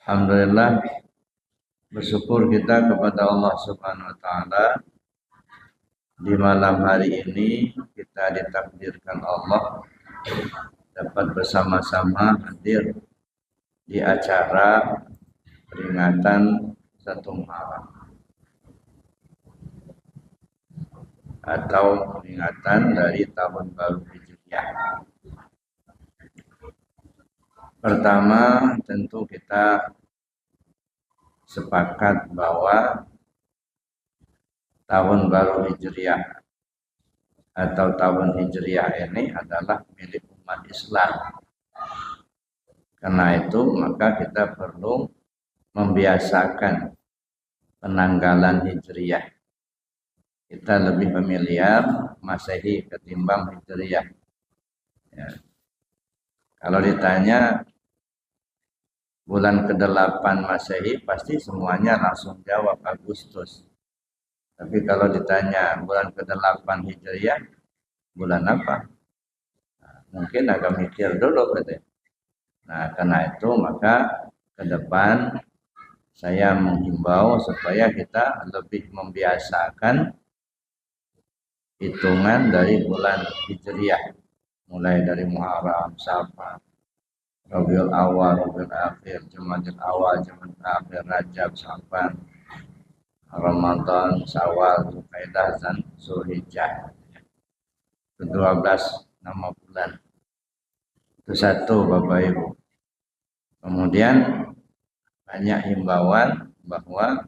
Alhamdulillah, bersyukur kita kepada Allah Subhanahu wa taala. Di malam hari ini kita ditakdirkan Allah dapat bersama-sama hadir di acara peringatan satu Muharram atau peringatan dari tahun baru Hijriah. Pertama, tentu kita sepakat bahwa tahun baru Hijriah atau tahun Hijriah ini adalah milik umat Islam. Karena itu maka kita perlu membiasakan penanggalan Hijriah. Kita lebih familiar Masehi ketimbang Hijriah. Ya. Kalau ditanya bulan ke-8 Masehi pasti semuanya langsung jawab Agustus. Tapi kalau ditanya bulan ke-8 Hijriah, bulan apa? Nah, mungkin agak mikir dulu gitu. Nah, karena itu maka ke depan saya menghimbau supaya kita lebih membiasakan hitungan dari bulan Hijriah, mulai dari Muharram, Safar, Rabiul Awal, Rabiul Akhir, Jumadil Awal, Jumadil Akhir, Rajab, Syaban, Ramadan, Syawal, Zulkaidah, dan Zulhijjah. Itu 12 nama bulan. Itu satu Bapak Ibu. Kemudian banyak himbauan bahwa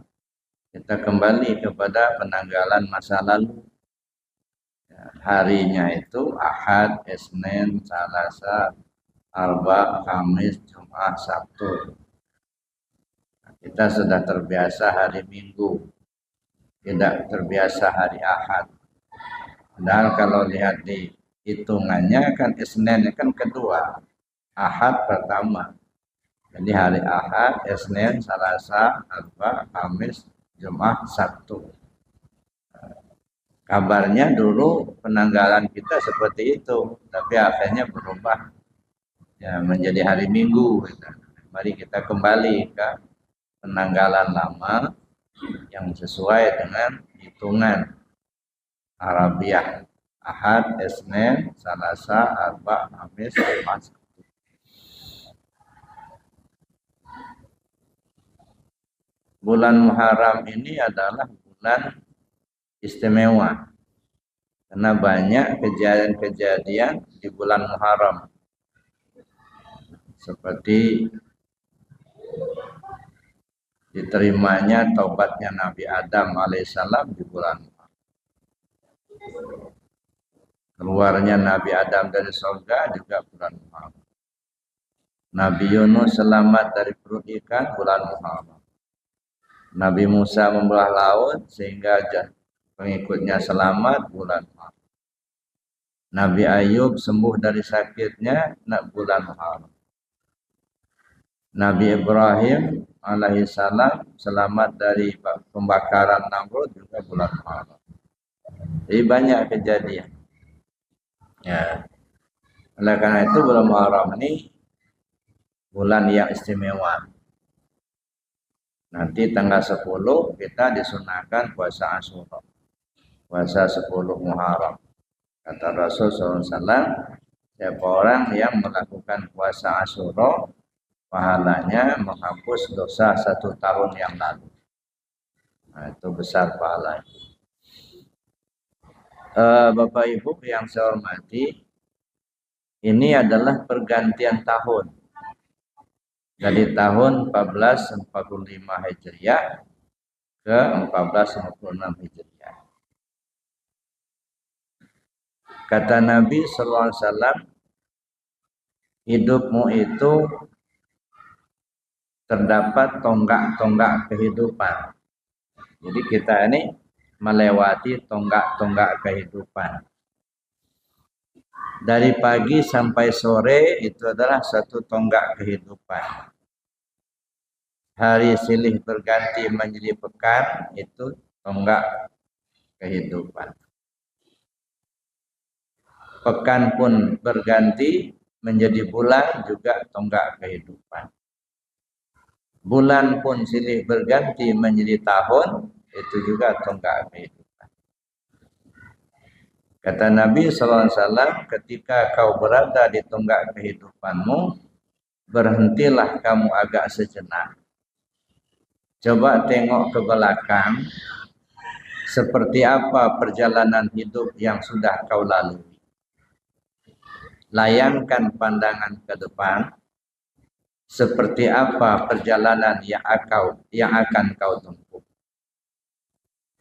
kita kembali kepada penanggalan masa lalu. Harinya itu Ahad, Isnin, Selasa, Arba, Kamis, Jumat, Sabtu. Kita sudah terbiasa hari Minggu, tidak terbiasa hari Ahad. Padahal kalau lihat di hitungannya kan Isnin kan kedua, Ahad pertama. Jadi hari Ahad, Isnin, Selasa, Arba, Kamis, Jumat, Sabtu. Kabarnya dulu penanggalan kita seperti itu, tapi akhirnya berubah ya menjadi hari Minggu. Mari kita kembali ke penanggalan lama yang sesuai dengan hitungan Arabiah. Ahad, Isnin, Selasa, Arba, Kamis, Jumat. Bulan Muharram ini adalah bulan istimewa karena banyak kejadian-kejadian di bulan Muharram seperti diterimanya taubatnya Nabi Adam alaihissalam di bulan Muharram, keluarnya Nabi Adam dari surga juga bulan Muharram, Nabi Yunus selamat dari perut ikan bulan Muharram, Nabi Musa membelah laut sehingga pengikutnya selamat bulan Muharram. Nabi Ayub sembuh dari sakitnya bulan Muharram. Nabi Ibrahim alaihissalam selamat dari pembakaran Namrud juga bulan Muharram. Jadi banyak kejadian. Ya. Oleh karena itu bulan Muharram ini bulan yang istimewa. Nanti tanggal 10 kita disunahkan puasa Asyura. Puasa 10 Muharram. Kata Rasul SAW, siapa orang yang melakukan puasa Asyura, pahalanya menghapus dosa 1 tahun yang lalu. Nah, itu besar pahalanya. Bapak Ibu yang saya hormati, ini adalah pergantian tahun. Dari tahun 1445 Hijriah ke 1456 Hijriah. Kata Nabi SAW, hidupmu itu terdapat tonggak-tonggak kehidupan. Jadi kita ini melewati tonggak-tonggak kehidupan. Dari pagi sampai sore itu adalah satu tonggak kehidupan. Hari silih berganti menjadi pekan, itu tonggak kehidupan. Pekan pun berganti menjadi bulan, juga tonggak kehidupan. bulan pun silih berganti menjadi tahun, itu juga tonggak kehidupan. Kata Nabi SAW, ketika kau berada di tonggak kehidupanmu, berhentilah kamu agak sejenak. Coba tengok ke belakang, seperti apa perjalanan hidup yang sudah kau lalui. Layangkan pandangan ke depan, seperti apa perjalanan yang akan kau tempuh.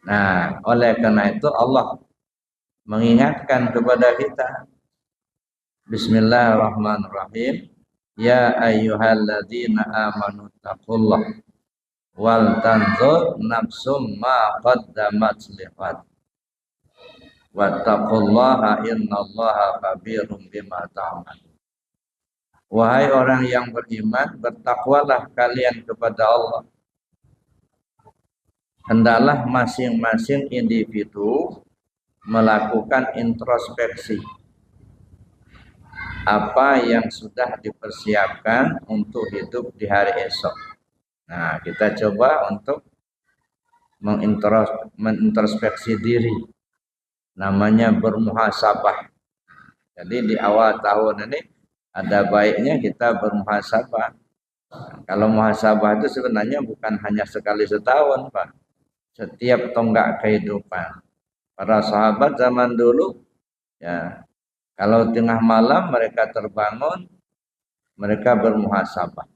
Nah, oleh karena itu Allah mengingatkan kepada kita, Bismillahirrahmanirrahim, ya ayyuhalladzina amanu taqullah wal tanzur nafsum ma qaddamat liqad wattaqullaha innallaha khabirum bima ta'malun. Wahai orang yang beriman, bertakwalah kalian kepada Allah. Hendaklah masing-masing individu melakukan introspeksi apa yang sudah dipersiapkan untuk hidup di hari esok. Nah, kita coba untuk mengintrospeksi diri. Namanya bermuhasabah. Jadi di awal tahun ini ada baiknya kita bermuhasabah. Kalau muhasabah itu sebenarnya bukan hanya sekali setahun, Pak. Setiap tonggak kehidupan. Para sahabat zaman dulu, ya, kalau tengah malam mereka terbangun, mereka bermuhasabah.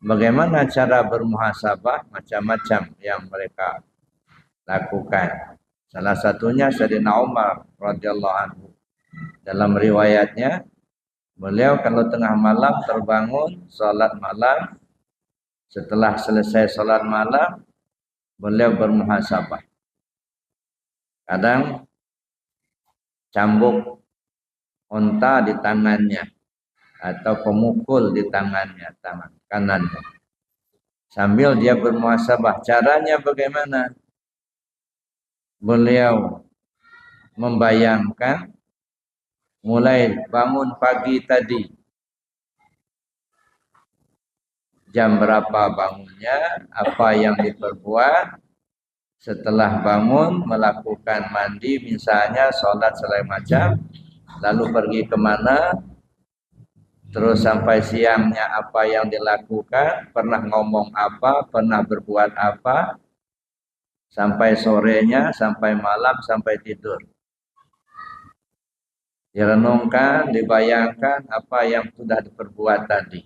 Bagaimana cara bermuhasabah? Macam-macam yang mereka lakukan. Salah satunya Sayyidina Umar radhiyallahu anhu. Dalam riwayatnya, beliau kalau tengah malam terbangun, sholat malam. Setelah selesai sholat malam, beliau bermuhasabah. Kadang cambuk unta di tangannya atau pemukul di tangannya, tangan kanannya. Sambil dia bermuhasabah. Caranya bagaimana? Beliau membayangkan mulai bangun pagi tadi, jam berapa bangunnya, apa yang diperbuat, setelah bangun melakukan mandi misalnya, sholat selai macam, lalu pergi kemana, terus sampai siangnya apa yang dilakukan, pernah ngomong apa, pernah berbuat apa, sampai sorenya, sampai malam, sampai tidur. Direnungkan, dibayangkan apa yang sudah diperbuat tadi.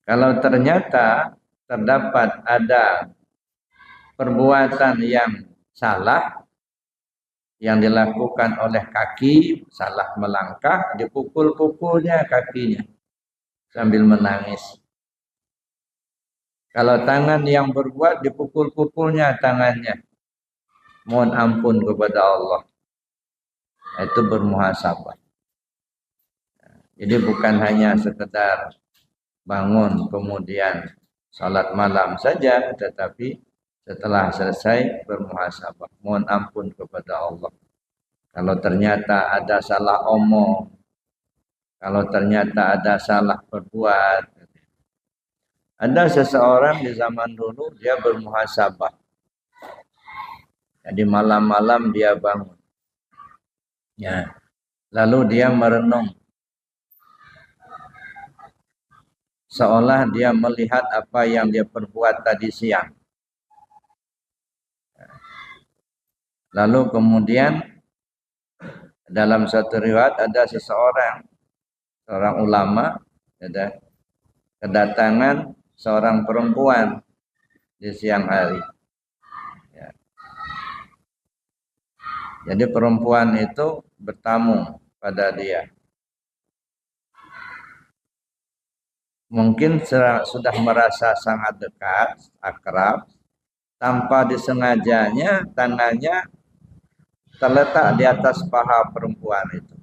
Kalau ternyata terdapat ada perbuatan yang salah, yang dilakukan oleh kaki, salah melangkah, dipukul-pukulnya kakinya sambil menangis. Kalau tangan yang berbuat, dipukul-pukulnya tangannya. Mohon ampun kepada Allah. Itu bermuhasabah. Jadi bukan hanya sekedar bangun kemudian salat malam saja, tetapi setelah selesai bermuhasabah. Mohon ampun kepada Allah. Kalau ternyata ada salah omong, kalau ternyata ada salah berbuat. Ada seseorang di zaman dulu dia bermuhasabah. Jadi malam-malam dia bangun. Ya. Lalu dia merenung. Seolah dia melihat apa yang dia perbuat tadi siang. Lalu kemudian dalam satu riwayat ada seorang ulama, ada kedatangan seorang perempuan di siang hari. Ya. Jadi perempuan itu bertamu pada dia. Mungkin sudah merasa sangat dekat, akrab, tanpa disengajanya tangannya terletak di atas paha perempuan itu.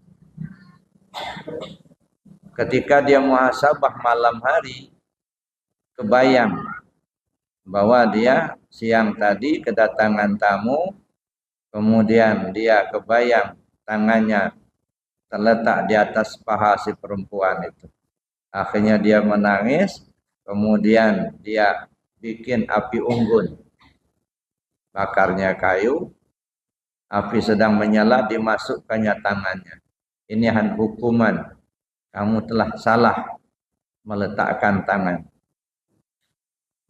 Ketika dia muhasabah malam hari, kebayang bahwa dia siang tadi kedatangan tamu, kemudian dia kebayang tangannya terletak di atas paha si perempuan itu. Akhirnya dia menangis, kemudian dia bikin api unggun, bakarnya kayu, api sedang menyala, dimasukkannya tangannya. Ini hukuman, kamu telah salah meletakkan tangan.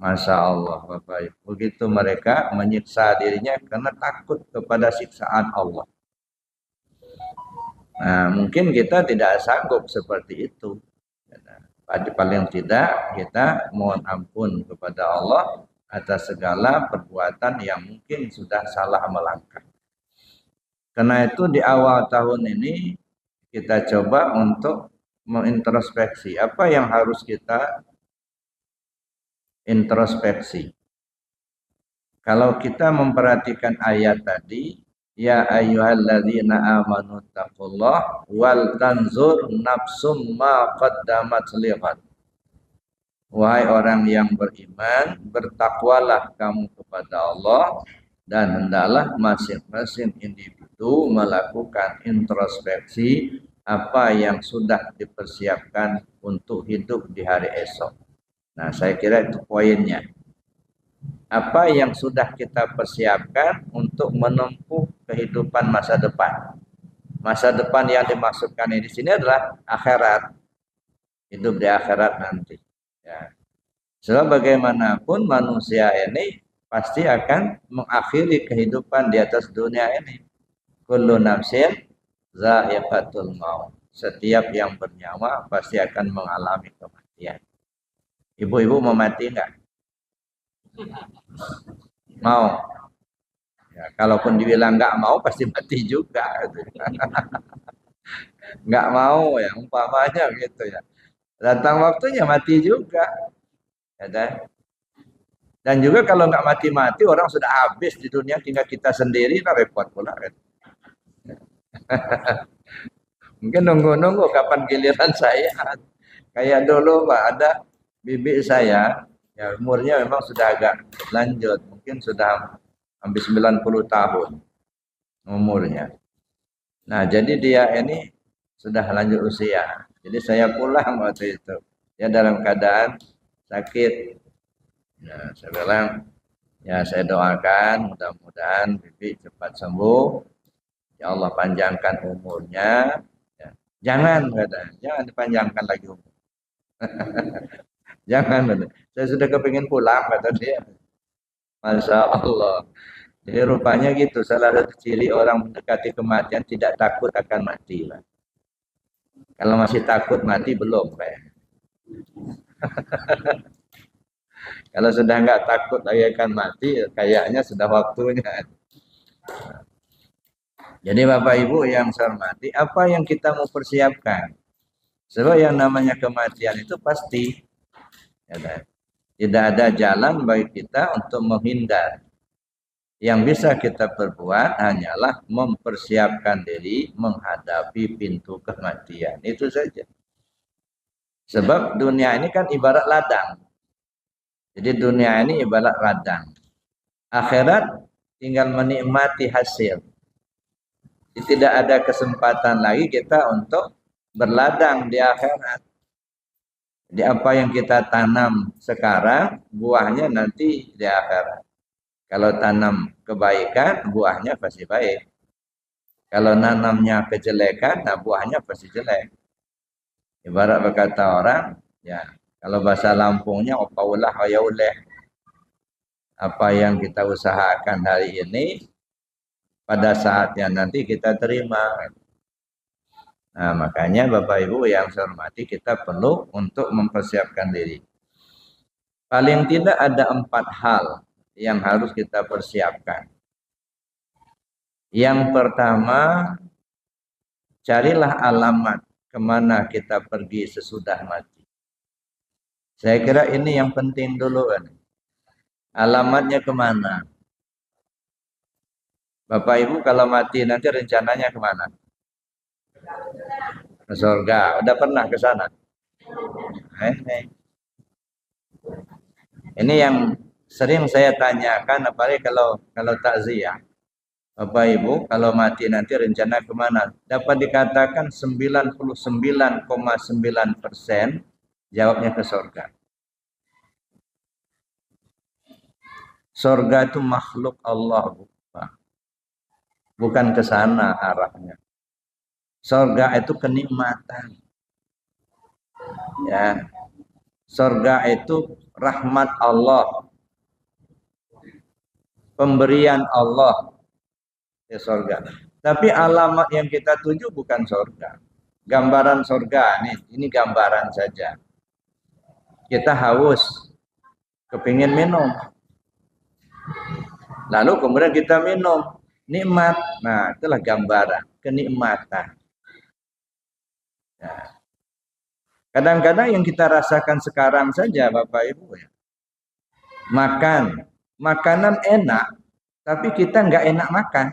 Masya Allah, Bapak Ibu. Begitu mereka menyiksa dirinya karena takut kepada siksaan Allah. Nah, mungkin kita tidak sanggup seperti itu. Paling tidak kita mohon ampun kepada Allah atas segala perbuatan yang mungkin sudah salah melangkah. Karena itu di awal tahun ini kita coba untuk mengintrospeksi apa yang harus kita introspeksi. Kalau kita memperhatikan ayat tadi, ya ayyuhalladzina amanu taqullah wal tanzur nafsum ma qaddamat lighad. Wahai orang yang beriman, bertakwalah kamu kepada Allah dan hendaklah masing-masing individu melakukan introspeksi apa yang sudah dipersiapkan untuk hidup di hari esok. Nah, saya kira itu poinnya. Apa yang sudah kita persiapkan untuk menempuh kehidupan masa depan. Masa depan yang dimaksudkan di sini adalah akhirat. Hidup di akhirat nanti. Ya. Sebab bagaimanapun manusia ini pasti akan mengakhiri kehidupan di atas dunia ini. Kullu nafsin za'iqatul maut. Setiap yang bernyawa pasti akan mengalami kematian. Ibu-ibu mau mati enggak? Mau. Ya, kalaupun dibilang enggak mau pasti mati juga. Enggak mau ya, umpamanya gitu ya. Datang waktunya mati juga. Ya, dan juga kalau nggak mati-mati orang sudah habis di dunia, tinggal kita sendiri, nah repot pula kan. Mungkin nunggu-nunggu kapan giliran saya. Kayak dulu Pak, ada bibi saya, ya umurnya memang sudah agak lanjut, mungkin sudah hampir 90 tahun umurnya. Nah jadi dia ini sudah lanjut usia. Jadi saya pulang waktu itu, ya dalam keadaan sakit. Nah, saya bilang, ya saya doakan mudah-mudahan bibi cepat sembuh. Ya Allah panjangkan umurnya. Ya. Jangan kata, jangan dipanjangkan lagi umur. Jangan, kata. Saya sudah kepingin pulang kata dia. Masya Allah. Jadi rupanya gitu, salah satu ciri orang mendekati kematian tidak takut akan mati. Pak. Kalau masih takut mati belum kayak. Kalau sudah nggak takut lagi akan mati, kayaknya sudah waktunya. Jadi Bapak Ibu yang saya hormati, apa yang kita mau persiapkan? Sebab yang namanya kematian itu pasti. Ya, tidak ada jalan bagi kita untuk menghindar. Yang bisa kita perbuat hanyalah mempersiapkan diri menghadapi pintu kematian. Itu saja. Sebab dunia ini kan ibarat ladang. Jadi dunia ini ibarat ladang. Akhirat tinggal menikmati hasil. Jadi tidak ada kesempatan lagi kita untuk berladang di akhirat. Jadi apa yang kita tanam sekarang, buahnya nanti di akhirat. Kalau tanam kebaikan, buahnya pasti baik. Kalau nanamnya kejelekan, nah buahnya pasti jelek. Ibarat berkata orang, ya kalau bahasa Lampungnya, opaulah ayauleh. Apa yang kita usahakan hari ini, pada saatnya nanti kita terima. Nah makanya Bapak Ibu yang saya hormati, kita perlu untuk mempersiapkan diri. Paling tidak ada 4 hal yang harus kita persiapkan. Yang pertama, carilah alamat kemana kita pergi sesudah mati. Saya kira ini yang penting dulu kan. Alamatnya kemana? Bapak Ibu kalau mati nanti rencananya kemana? Ke surga. Udah pernah ke sana? Ini yang sering saya tanyakan, apalagi kalau takziah. Bapak Ibu, kalau mati nanti rencana kemana? Dapat dikatakan 99,9% jawabnya ke surga. Surga itu makhluk Allah, bukan ke sana arahnya. Surga itu kenikmatan. Ya. Surga itu rahmat Allah, pemberian Allah di surga. Tapi alamat yang kita tuju bukan surga. Gambaran surga ini gambaran saja. Kita haus, kepingin minum. Lalu kemudian kita minum, nikmat. Nah, itulah gambaran kenikmatan. Ya. Kadang-kadang yang kita rasakan sekarang saja Bapak Ibu ya. Makanan enak, tapi kita nggak enak makan.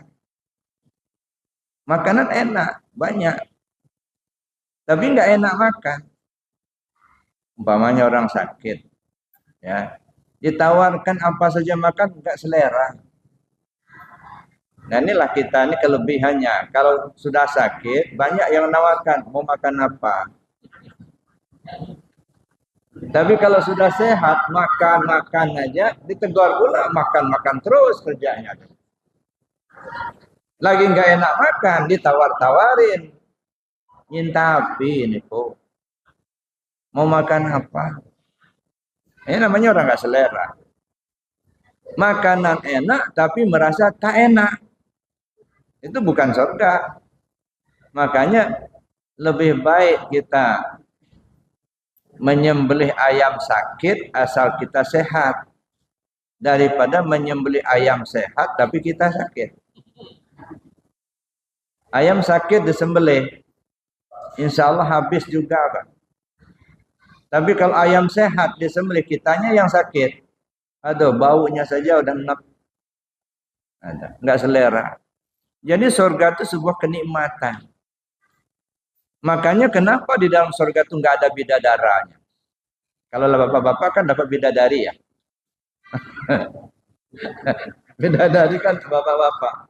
Makanan enak, banyak, tapi nggak enak makan. Umpamanya orang sakit, ya, ditawarkan apa saja makan nggak selera. Nah inilah kita, ini kelebihannya. Kalau sudah sakit, banyak yang menawarkan mau makan apa. Tapi kalau sudah sehat, makan aja, ditegur pula makan terus kerjanya. Lagi nggak enak makan, ditawar-tawarin. Minta api ini kok. Mau makan apa? Ini namanya orang nggak selera. Makanan enak tapi merasa tak enak. Itu bukan surga. Makanya lebih baik kita menyembelih ayam sakit asal kita sehat daripada menyembelih ayam sehat tapi kita sakit. Ayam sakit disembelih, insya Allah habis juga, Pak. Tapi kalau ayam sehat disembelih, kitanya yang sakit, aduh baunya saja udah enak, nggak selera. Jadi surga itu sebuah kenikmatan. Makanya kenapa di dalam surga itu nggak ada bidadaranya? Kalau bapak-bapak kan dapat bidadari ya. Bidadari kan bapak-bapak.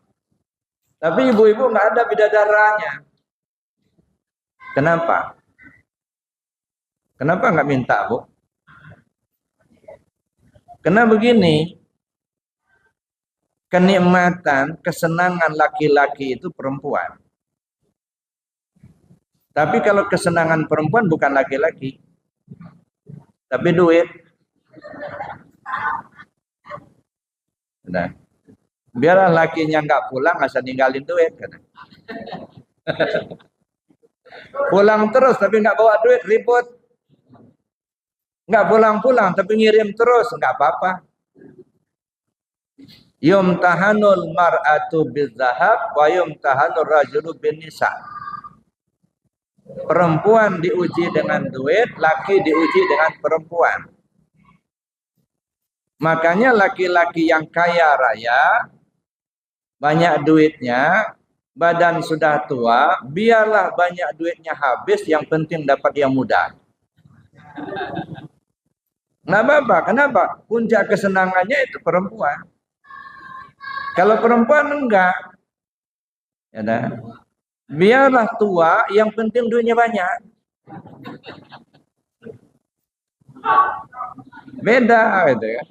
Tapi ibu-ibu nggak ada bidadaranya. Kenapa? Kenapa nggak minta, Bu? Karena begini, kenikmatan, kesenangan laki-laki itu perempuan. Tapi kalau kesenangan perempuan bukan laki-laki, tapi duit. Nah, biarlah lakinya nggak pulang, asal ninggalin duit. Pulang terus tapi nggak bawa duit, ribut. Nggak pulang-pulang tapi ngirim terus, nggak apa-apa. Yumtahanul mar'atu bizahab wa yumtahanur rajulu bin nisa. Perempuan diuji dengan duit, laki diuji dengan perempuan. Makanya laki-laki yang kaya raya, banyak duitnya, badan sudah tua, biarlah banyak duitnya habis, yang penting dapat yang muda. Nggak apa-apa, kenapa? Puncak kesenangannya itu perempuan. Kalau perempuan enggak, ya dah. Biarlah tua, yang penting duitnya banyak. Beda gitu ya.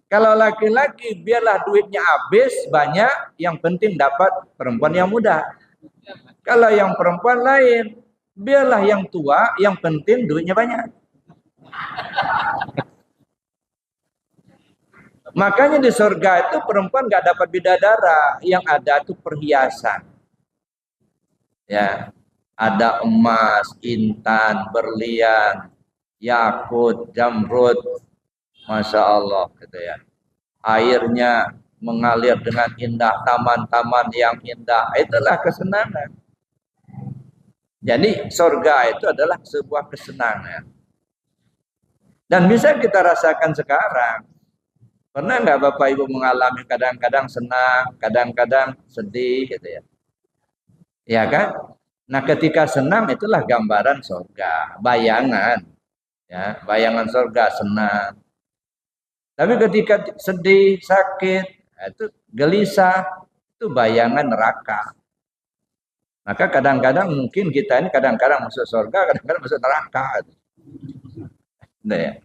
Kalau laki-laki biarlah duitnya habis banyak, yang penting dapat perempuan yang muda. Kalau yang perempuan lain, biarlah yang tua, yang penting duitnya banyak. Makanya di surga itu perempuan nggak dapat bidadara, yang ada itu perhiasan. Ya, ada emas, intan, berlian, yakut, jamrud, masya Allah, gitu ya. Airnya mengalir dengan indah, taman-taman yang indah, itulah kesenangan. Jadi surga itu adalah sebuah kesenangan. Dan bisa kita rasakan sekarang. Pernah nggak Bapak Ibu mengalami kadang-kadang senang, kadang-kadang sedih, gitu ya? Ya kan? Nah, ketika senang itulah gambaran surga, bayangan. Ya, bayangan surga senang. Tapi ketika sedih, sakit, itu gelisah, itu bayangan neraka. Maka kadang-kadang mungkin kita ini kadang-kadang masuk surga, kadang-kadang masuk neraka. Nah, ya.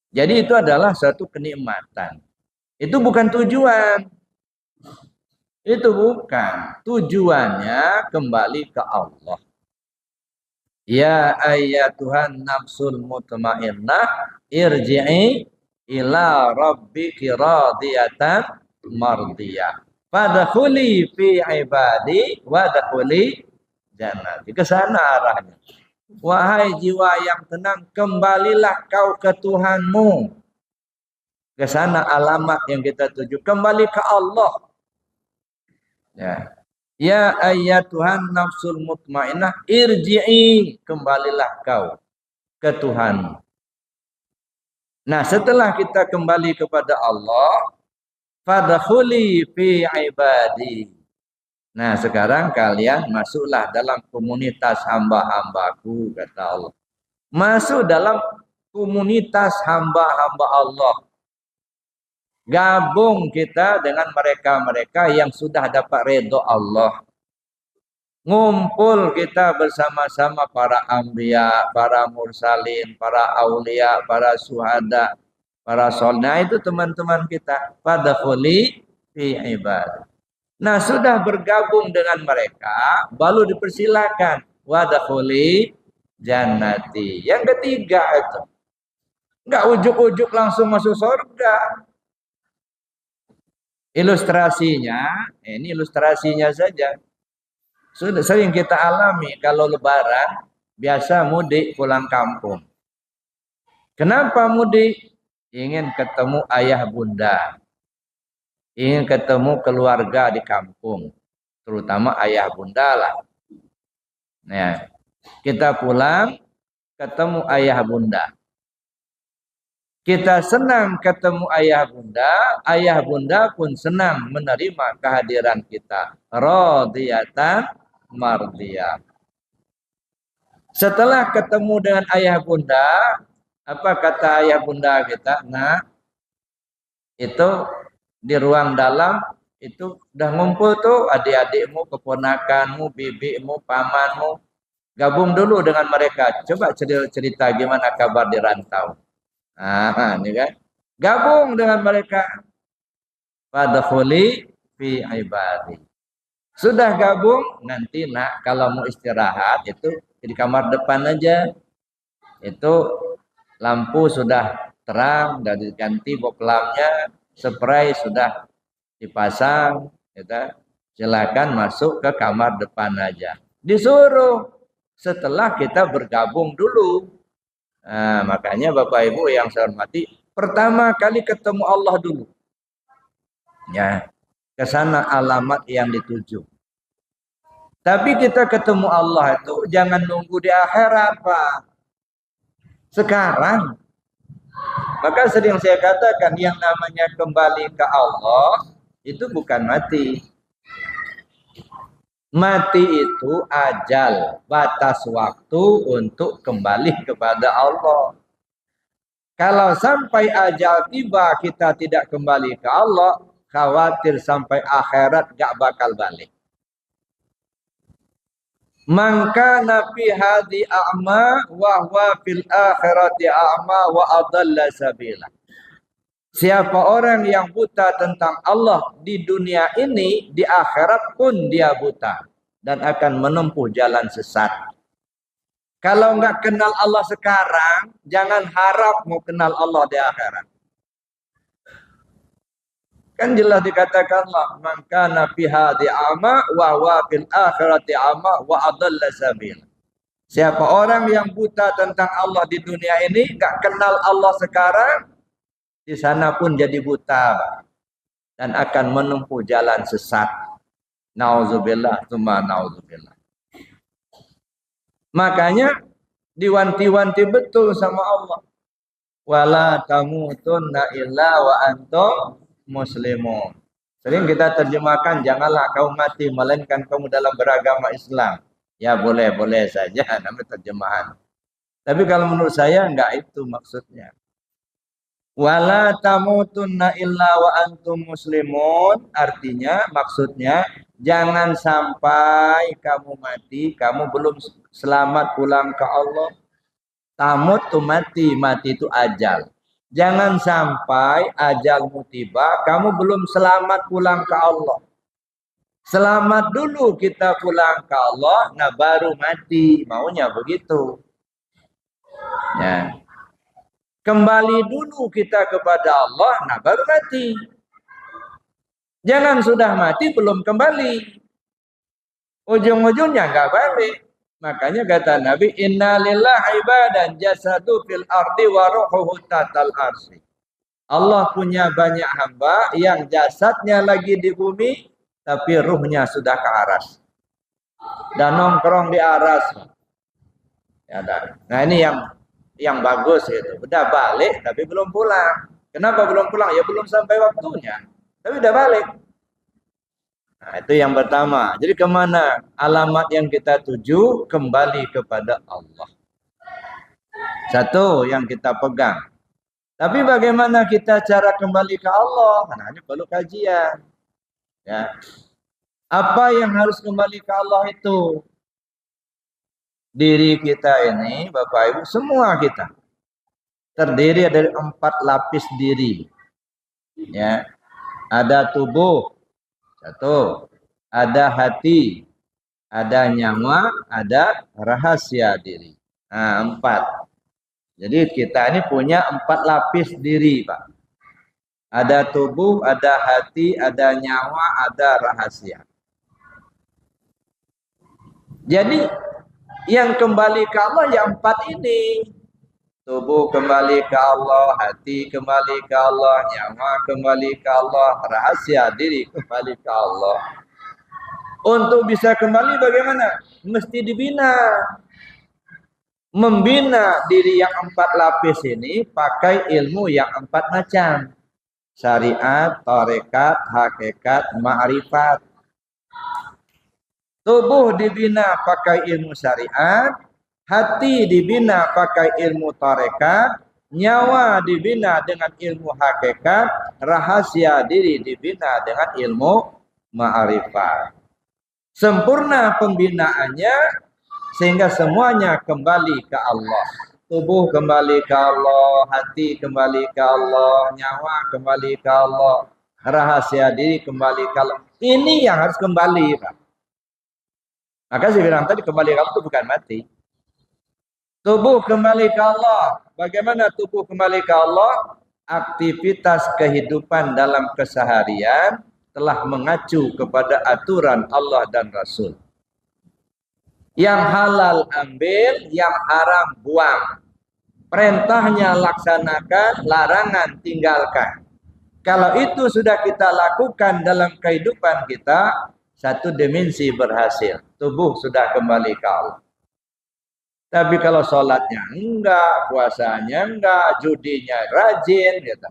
Jadi itu adalah suatu kenikmatan. Itu bukan tujuan. Itu bukan. Tujuannya kembali ke Allah. Ya ayyatuhan nafsul mutmainnah irji'i ila rabbiki radiyatan mardiyah. Fadkhuli fi ibadi wadkhuli jannati. Ke sana arahnya. Wahai jiwa yang tenang, kembalilah kau ke Tuhanmu. Ke sana alamat yang kita tuju. Kembali ke Allah. Ya. Ya ayyatuhan nafsul mutmainnah irji'i, kembalilah kau ke Tuhan. Nah, setelah kita kembali kepada Allah, fadkhuli fi ibadi. Nah, sekarang kalian masuklah dalam komunitas hamba-hambaku, kata Allah. Masuk dalam komunitas hamba-hamba Allah. Gabung kita dengan mereka-mereka yang sudah dapat ridho Allah. Ngumpul kita bersama-sama para anbiya, para mursalin, para aulia, para syuhada, para soleh. Nah, itu teman-teman kita. Fadkhuli fi ibad. Nah, sudah bergabung dengan mereka, baru dipersilakan wadkhuli jannati. Yang ketiga itu. Enggak ujuk-ujuk langsung masuk surga. Ilustrasinya, ini ilustrasinya saja. Sudah sering kita alami kalau lebaran, biasa mudik pulang kampung. Kenapa mudik? Ingin ketemu ayah bunda. Ingin ketemu keluarga di kampung. Terutama ayah bunda lah. Nah, kita pulang, ketemu ayah bunda. Kita senang ketemu ayah bunda pun senang menerima kehadiran kita. Radiyatan mardiyah. Setelah ketemu dengan ayah bunda, apa kata ayah bunda kita? Nah, itu di ruang dalam itu udah ngumpul tuh adik-adikmu, keponakanmu, bibimu, pamanmu. Gabung dulu dengan mereka. Coba cerita gimana kabar di rantau. Nah, ini kan. Gabung dengan mereka. Fadkhuli fi ibadi. Sudah gabung, nanti nak kalau mau istirahat itu di kamar depan aja. Itu lampu sudah terang, sudah diganti boklamnya, spray sudah dipasang, gitu. Silakan masuk ke kamar depan aja. Disuruh setelah kita bergabung dulu. Nah, makanya Bapak Ibu yang saya hormati, pertama kali ketemu Allah dulu. Ya, ke sana alamat yang dituju. Tapi kita ketemu Allah itu jangan nunggu di akhirat, Pak. Sekarang. Maka sering saya katakan yang namanya kembali ke Allah itu bukan mati. Mati itu ajal, batas waktu untuk kembali kepada Allah. Kalau sampai ajal tiba kita tidak kembali ke Allah, khawatir sampai akhirat gak bakal balik. Maka nabi hadi a'ma wa huwa fil akhirati a'ma wa adalla sabila. Siapa orang yang buta tentang Allah di dunia ini, di akhirat pun dia buta dan akan menempuh jalan sesat. Kalau enggak kenal Allah sekarang, jangan harap mau kenal Allah di akhirat. Kan jelas dikatakan Allah, maka nabi hadi ama wa huwa fil akhirati ama wa adalla sabil. Siapa orang yang buta tentang Allah di dunia ini, enggak kenal Allah sekarang, di sana pun jadi buta dan akan menempuh jalan sesat. Nauzubillah, tsumma nauzubillah. Makanya diwanti-wanti betul sama Allah. Wala tamutunna illa wa antum muslimun. Sering kita terjemahkan, janganlah kau mati melainkan kamu dalam beragama Islam. Ya boleh-boleh saja namanya terjemahan. Tapi kalau menurut saya enggak itu maksudnya. Wala tamutunna illa wa antum muslimun, artinya maksudnya jangan sampai kamu mati kamu belum selamat pulang ke Allah. Tamut itu mati, mati itu ajal. Jangan sampai ajalmu tiba, kamu belum selamat pulang ke Allah. Selamat dulu kita pulang ke Allah, nah baru mati. Maunya begitu. Ya. Kembali dulu kita kepada Allah, nah baru mati. Jangan sudah mati belum kembali. Ujung-ujungnya nggak balik. Makanya kata Nabi, Inna lillahi ibadan jasadu fil ardi wa ruhuhu tatal arsi. Allah punya banyak hamba yang jasadnya lagi di bumi, tapi ruhnya sudah ke aras. Dan nongkrong di aras. Ya, nah ini yang bagus itu. Udah balik tapi belum pulang. Kenapa belum pulang? Ya belum sampai waktunya. Tapi udah balik. Nah, itu yang pertama. Jadi kemana alamat yang kita tuju? Kembali kepada Allah. Satu yang kita pegang. Tapi bagaimana kita cara kembali ke Allah? Nah, ini perlu kajian. Ya. Apa yang harus kembali ke Allah itu? Diri kita ini, Bapak Ibu, semua kita terdiri dari 4 lapis diri. Ya. Ada tubuh, satu, ada hati, ada nyawa, ada rahasia diri. Nah, 4. Jadi kita ini punya 4 lapis diri, Pak. Ada tubuh, ada hati, ada nyawa, ada rahasia. Jadi yang kembali ke Allah yang 4 ini. Tubuh kembali ke Allah, hati kembali ke Allah, nyawa kembali ke Allah, rahasia diri kembali ke Allah. Untuk bisa kembali bagaimana? Mesti dibina. Membina diri yang 4 lapis ini pakai ilmu yang 4 macam. Syariat, tarekat, hakikat, ma'rifat. Tubuh dibina pakai ilmu syariat, hati dibina pakai ilmu tarekat, nyawa dibina dengan ilmu hakikat, rahasia diri dibina dengan ilmu ma'rifat. Sempurna pembinaannya sehingga semuanya kembali ke Allah. Tubuh kembali ke Allah, hati kembali ke Allah, nyawa kembali ke Allah, rahasia diri kembali ke Allah. Ini yang harus kembali, Pak. Maka saya bilang tadi kembali ke Allah itu bukan mati. Tubuh kembali ke Allah. Bagaimana tubuh kembali ke Allah? Aktivitas kehidupan dalam keseharian telah mengacu kepada aturan Allah dan Rasul. Yang halal ambil, yang haram buang. Perintahnya laksanakan, larangan tinggalkan. Kalau itu sudah kita lakukan dalam kehidupan kita, satu dimensi berhasil. Tubuh sudah kembali ke Allah. Tapi kalau sholatnya enggak, puasanya enggak, judinya rajin, gitu.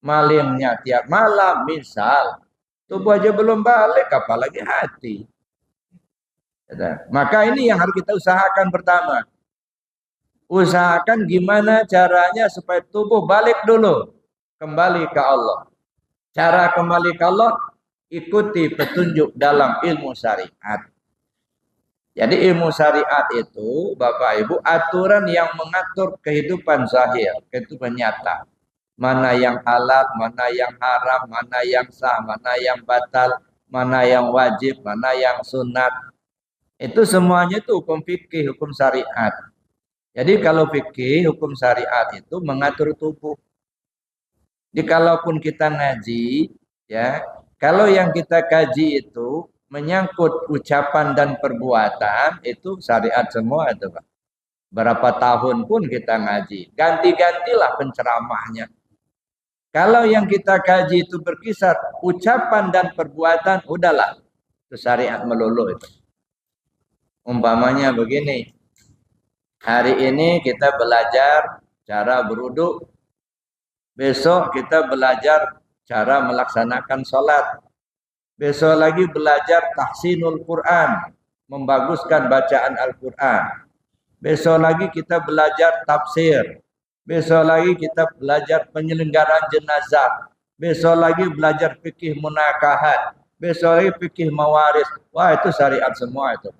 Malingnya tiap malam, misal. Tubuh aja belum balik, apalagi hati. Gitu. Maka ini yang harus kita usahakan pertama. Usahakan gimana caranya supaya tubuh balik dulu. Kembali ke Allah. Cara kembali ke Allah, ikuti petunjuk dalam ilmu syariat. Jadi ilmu syariat itu, Bapak Ibu, aturan yang mengatur kehidupan zahir, kehidupan nyata. Mana yang halal, mana yang haram, mana yang sah, mana yang batal, mana yang wajib, mana yang sunat. Itu semuanya itu hukum fikih, hukum syariat. Jadi kalau fikih, hukum syariat itu mengatur tubuh. Jadi kalaupun kita ngaji, ya, kalau yang kita kaji itu menyangkut ucapan dan perbuatan, itu syariat semua itu, Pak. Berapa tahun pun kita ngaji, ganti-gantilah penceramahnya. Kalau yang kita kaji itu berkisar ucapan dan perbuatan, udahlah, itu syariat melulu itu. Umpamanya begini, hari ini kita belajar cara berwudu, besok kita belajar cara melaksanakan sholat, besok lagi belajar tahsinul Quran, membaguskan bacaan Al-Quran. Besok lagi kita belajar tafsir. Besok lagi kita belajar penyelenggaraan jenazah. Besok lagi belajar fikih munakahat. Besok lagi fikih mawaris. Wah, itu syariat semua itu.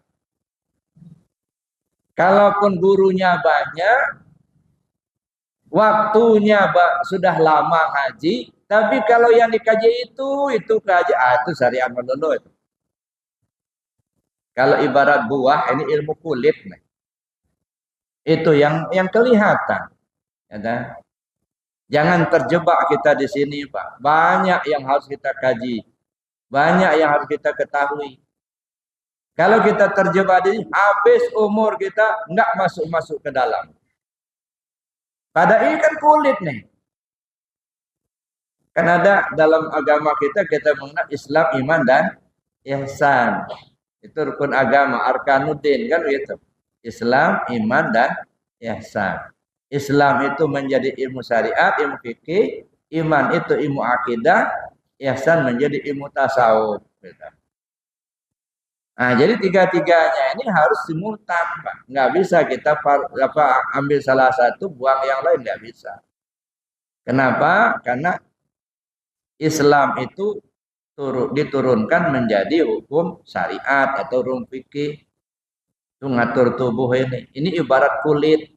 Kalaupun gurunya banyak, Waktunya sudah lama ngaji, tapi kalau yang dikaji itu kaji, itu syariat melulu itu. Kalau ibarat buah, ini ilmu kulit nih. Itu yang kelihatan. Ya, jangan terjebak kita di sini, Pak. Banyak yang harus kita kaji, banyak yang harus kita ketahui. Kalau kita terjebak di sini, habis umur kita nggak masuk ke dalam. Pada ini kan kulit nih. Kan ada dalam agama kita mengenal Islam, iman dan ihsan. Itu rukun agama, arkanuddin kan gitu. Islam, iman dan ihsan. Islam itu menjadi ilmu syariat, ilmu fikih, iman itu ilmu akidah, ihsan menjadi ilmu tasawuf. Gitu. Nah, jadi tiga-tiganya ini harus simultan, Pak. Nggak bisa kita ambil salah satu, buang yang lain, nggak bisa. Kenapa? Karena Islam itu diturunkan menjadi hukum syariat atau hukum fikih. Itu ngatur tubuh ini. Ini ibarat kulit.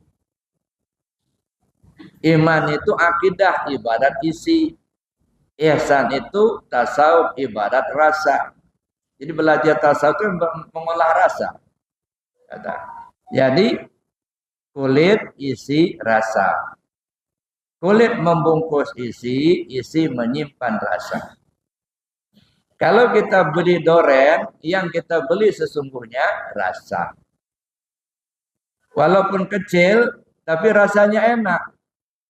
Iman itu akidah, ibarat isi. Ihsan itu tasawuf, ibarat rasa. Jadi belajar tasawuf itu mengolah rasa. Jadi kulit, isi, rasa. Kulit membungkus isi, isi menyimpan rasa. Kalau kita beli doren, yang kita beli sesungguhnya rasa. Walaupun kecil, tapi rasanya enak.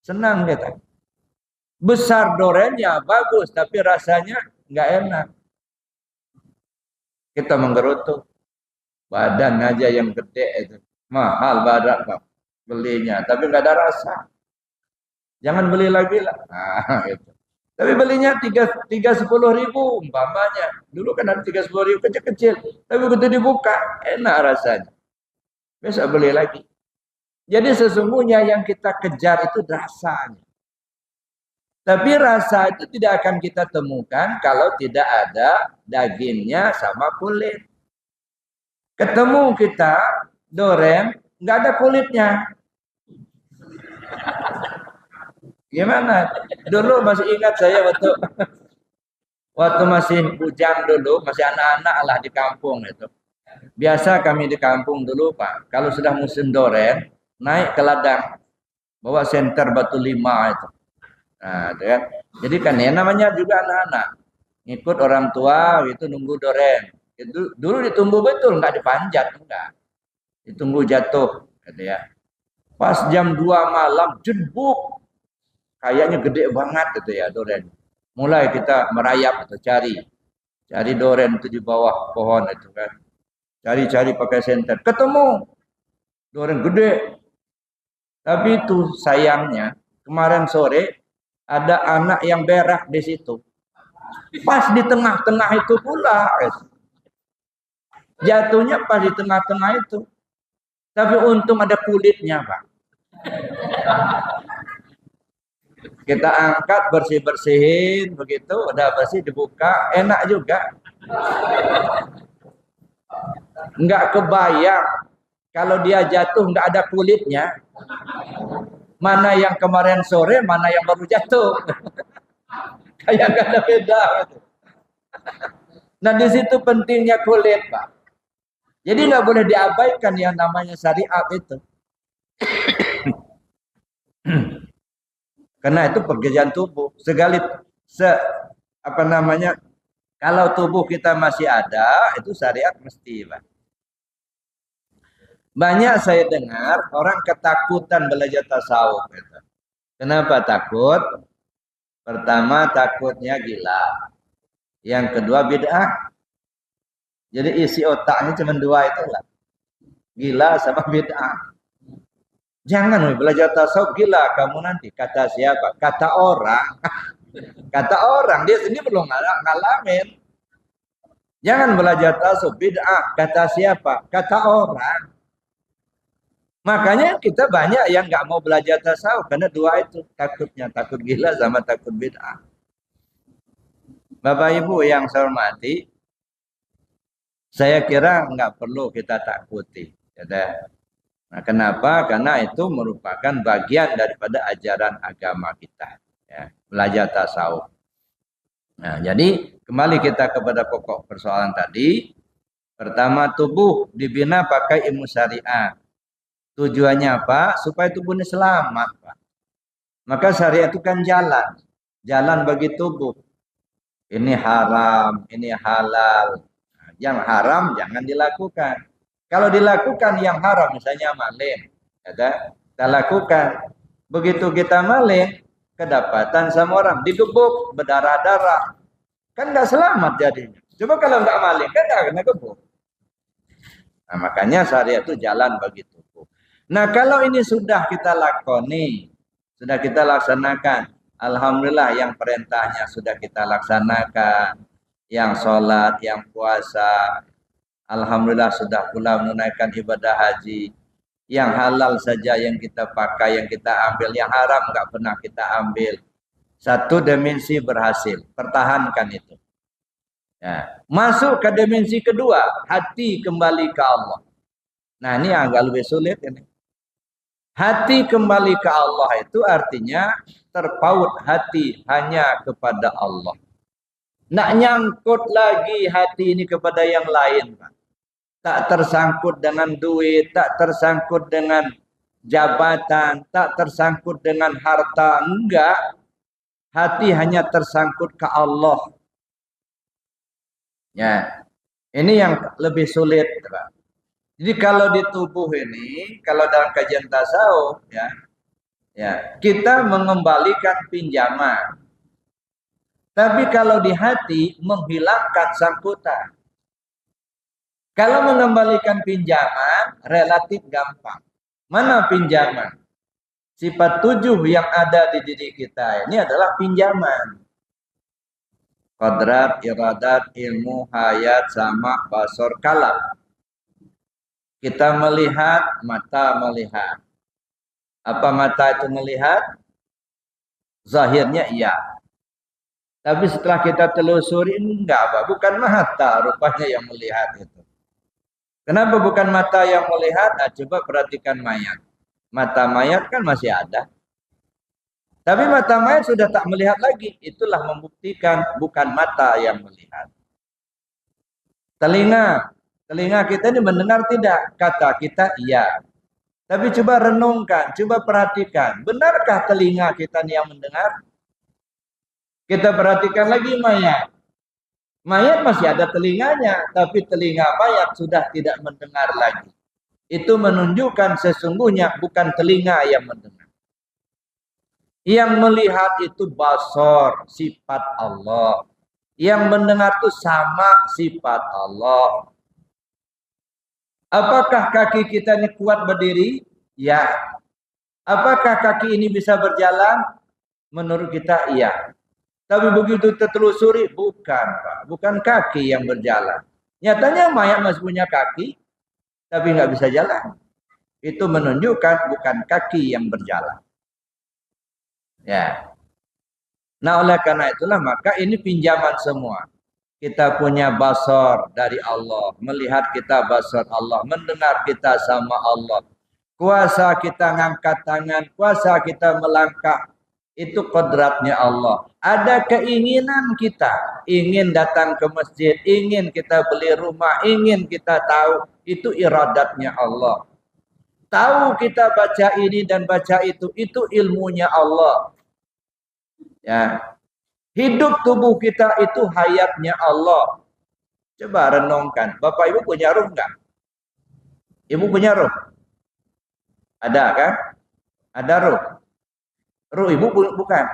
Senang kita. Besar dorennya bagus, tapi rasanya nggak enak. Kita menggerutu. Badan aja yang gede itu. Mahal badan Pak belinya, tapi nggak ada rasa. Jangan beli lagi lah. Nah, gitu. Tapi belinya 310.000 umpamanya. Dulu kan ada 310.000 kecil-kecil. Tapi begitu dibuka, enak rasanya. Besok beli lagi. Jadi sesungguhnya yang kita kejar itu rasanya. Tapi rasa itu tidak akan kita temukan kalau tidak ada dagingnya sama kulit. Ketemu kita doren, nggak ada kulitnya. Gimana? Dulu masih ingat saya waktu masih bujang dulu, masih anak-anak lah di kampung itu. Biasa kami di kampung dulu Pak, kalau sudah musim doren, naik ke ladang, bawa senter batu lima itu. Nah, itu kan. Jadi kan ya namanya juga anak-anak. Ngikut orang tua gitu nunggu doren. Itu dulu ditunggu betul, nggak dipanjat, enggak. Ditunggu jatuh gitu ya. Pas jam 2 malam jedbuk. Kayaknya gede banget gitu ya doren. Mulai kita merayap atau cari doren itu di bawah pohon itu kan. Cari-cari pakai senter. Ketemu doren gede. Tapi itu sayangnya kemarin sore ada anak yang berak di situ. Pas di tengah-tengah itu pula. Jatuhnya pas di tengah-tengah itu. Tapi untung ada kulitnya, Pak. Kita angkat, bersih-bersihin, begitu, udah bersih, dibuka, enak juga. Enggak kebayang kalau dia jatuh enggak ada kulitnya. Mana yang kemarin sore, mana yang baru jatuh. Kayak enggak ada beda. Nah di situ pentingnya kulit, Pak. Jadi nggak boleh diabaikan yang namanya syariat itu. Karena itu pekerjaan tubuh. Kalau tubuh kita masih ada, itu syariat mesti, Pak. Banyak saya dengar orang ketakutan belajar tasawuf. Gitu. Kenapa takut? Pertama takutnya gila. Yang kedua bid'ah. Jadi isi otaknya cuma dua itulah. Gila sama bid'ah. Jangan belajar tasawuf gila kamu nanti. Kata siapa? Kata orang. Kata orang. Dia sendiri belum ngalamin. Jangan belajar tasawuf bid'ah. Kata siapa? Kata orang. Makanya kita banyak yang nggak mau belajar tasawuf karena dua itu takutnya, takut gila sama takut bid'ah. Bapak Ibu yang saya hormati, saya kira nggak perlu kita takuti. Nah, kenapa? Karena itu merupakan bagian daripada ajaran agama kita. Ya, belajar tasawuf. Nah, jadi kembali kita kepada pokok persoalan tadi. Pertama, tubuh dibina pakai ilmu syariah. Tujuannya apa? Supaya tubuh ini selamat, Pak. Maka syariat itu kan jalan. Jalan bagi tubuh. Ini haram, ini halal. Nah, yang haram jangan dilakukan. Kalau dilakukan yang haram, misalnya maling, ya, kita lakukan. Begitu kita maling, kedapatan sama orang, digebuk, berdarah-darah. Kan nggak selamat jadinya. Coba kalau nggak maling, kan nggak kena gebuk. Nah, makanya syariat itu jalan bagi tubuh. Nah, kalau ini sudah kita lakoni, sudah kita laksanakan, alhamdulillah yang perintahnya sudah kita laksanakan, yang sholat, yang puasa, alhamdulillah sudah pula menunaikan ibadah haji, yang halal saja yang kita pakai, yang kita ambil, yang haram nggak pernah kita ambil. Satu dimensi berhasil, pertahankan itu. Ya. Masuk ke dimensi kedua, hati kembali ke Allah. Nah, ini agak lebih sulit ini. Hati kembali ke Allah itu artinya terpaut hati hanya kepada Allah. Nak nyangkut lagi hati ini kepada yang lain, Pak. Tak tersangkut dengan duit, tak tersangkut dengan jabatan, tak tersangkut dengan harta, enggak. Hati hanya tersangkut ke Allah. Ya, ini yang lebih sulit, Pak. Jadi kalau di tubuh ini, kalau dalam kajian tasawuf, ya kita mengembalikan pinjaman. Tapi kalau di hati menghilangkan sangkutan. Kalau mengembalikan pinjaman relatif gampang. Mana pinjaman? Sifat 7 yang ada di diri kita ini adalah pinjaman. Qadrat, iradat, ilmu, hayat, sama, basor, kalam. Kita melihat, mata melihat. Apa mata itu melihat? Zahirnya iya. Tapi setelah kita telusuri, enggak, Pak. Bukan mata rupanya yang melihat itu. Kenapa bukan mata yang melihat? Nah, coba perhatikan mayat. Mata mayat kan masih ada. Tapi mata mayat sudah tak melihat lagi. Itulah membuktikan bukan mata yang melihat. Telinga. Telinga kita ini mendengar tidak? Kata kita iya. Tapi coba renungkan, coba perhatikan. Benarkah telinga kita ini yang mendengar? Kita perhatikan lagi mayat. Mayat masih ada telinganya, tapi telinga mayat sudah tidak mendengar lagi. Itu menunjukkan sesungguhnya bukan telinga yang mendengar. Yang melihat itu basor, sifat Allah. Yang mendengar itu sama sifat Allah. Apakah kaki kita ini kuat berdiri? Ya. Apakah kaki ini bisa berjalan? Menurut kita iya. Tapi begitu tertelusuri, bukan, Pak. Bukan kaki yang berjalan. Nyatanya mayat masih punya kaki, tapi nggak bisa jalan. Itu menunjukkan bukan kaki yang berjalan. Ya. Nah, oleh karena itulah maka ini pinjaman semua. Kita punya basar dari Allah, melihat kita basar Allah, mendengar kita sama Allah. Kuasa kita ngangkat tangan, kuasa kita melangkah, itu kodratnya Allah. Ada keinginan kita, ingin datang ke masjid, ingin kita beli rumah, ingin kita tahu, itu iradatnya Allah. Tahu kita baca ini dan baca itu ilmunya Allah. Ya, hidup tubuh kita itu hayatnya Allah. Coba renungkan, Bapak Ibu punya ruh enggak? Ibu punya ruh? Ada kan? Ada ruh. Ruh Ibu bukan?